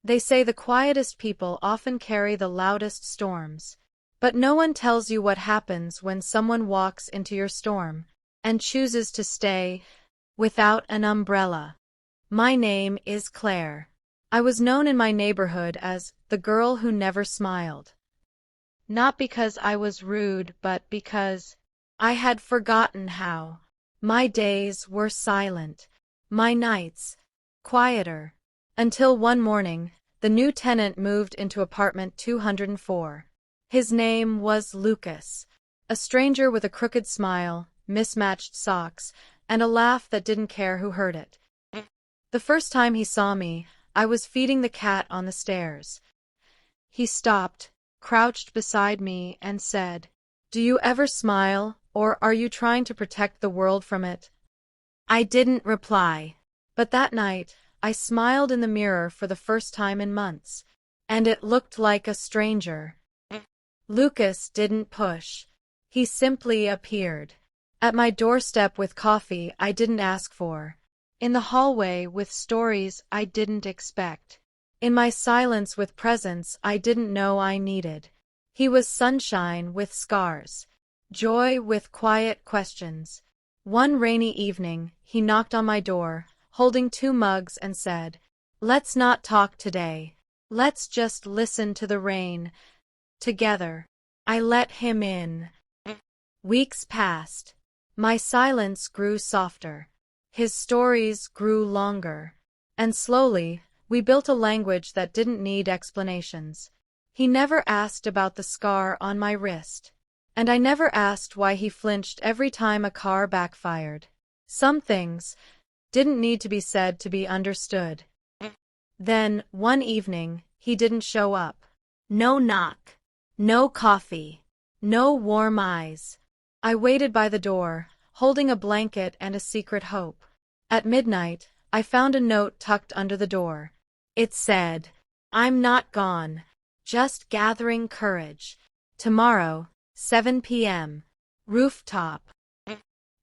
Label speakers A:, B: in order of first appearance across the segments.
A: They say the quietest people often carry the loudest storms. But no one tells you what happens when someone walks into your storm and chooses to stay without an umbrella. My name is Claire. I was known in my neighborhood as the girl who never smiled. Not because I was rude, but because I had forgotten how. My days were silent, my nights quieter, until one morning, the new tenant moved into apartment 204. His name was Lucas, a stranger with a crooked smile, mismatched socks, and a laugh that didn't care who heard it. The first time he saw me, I was feeding the cat on the stairs. He stopped, crouched beside me, and said, "Do you ever smile, or are you trying to protect the world from it?" I didn't reply, but that night, I smiled in the mirror for the first time in months, and it looked like a stranger. Lucas didn't push. He simply appeared. At my doorstep with coffee I didn't ask for. In the hallway with stories I didn't expect. In my silence with presence I didn't know I needed. He was sunshine with scars. Joy with quiet questions. One rainy evening, he knocked on my door, holding 2 mugs and said, "Let's not talk today. Let's just listen to the rain together." I let him in. Weeks passed. My silence grew softer. His stories grew longer. And slowly, we built a language that didn't need explanations. He never asked about the scar on my wrist. And I never asked why he flinched every time a car backfired. Some things didn't need to be said to be understood. Then, one evening, he didn't show up. No knock. No coffee. No warm eyes. I waited by the door, holding a blanket and a secret hope. At midnight, I found a note tucked under the door. It said, "I'm not gone. Just gathering courage. Tomorrow, 7 p.m. Rooftop."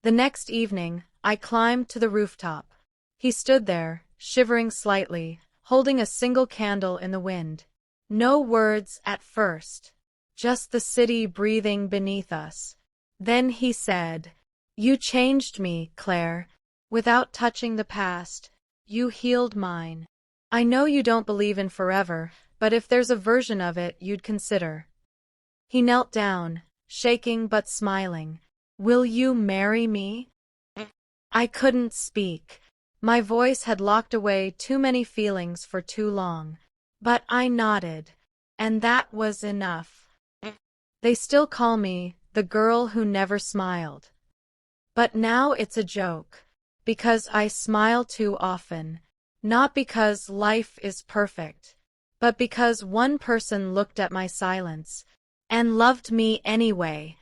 A: The next evening, I climbed to the rooftop. He stood there, shivering slightly, holding a single candle in the wind. No words at first. Just the city breathing beneath us. Then he said, "You changed me, Claire. Without touching the past, you healed mine. I know you don't believe in forever, but if there's a version of it you'd consider." He knelt down, shaking but smiling. "Will you marry me?" I couldn't speak. My voice had locked away too many feelings for too long. But I nodded. And that was enough. They still call me the girl who never smiled. But now it's a joke. Because I smile too often. Not because life is perfect. But because one person looked at my silence and loved me anyway.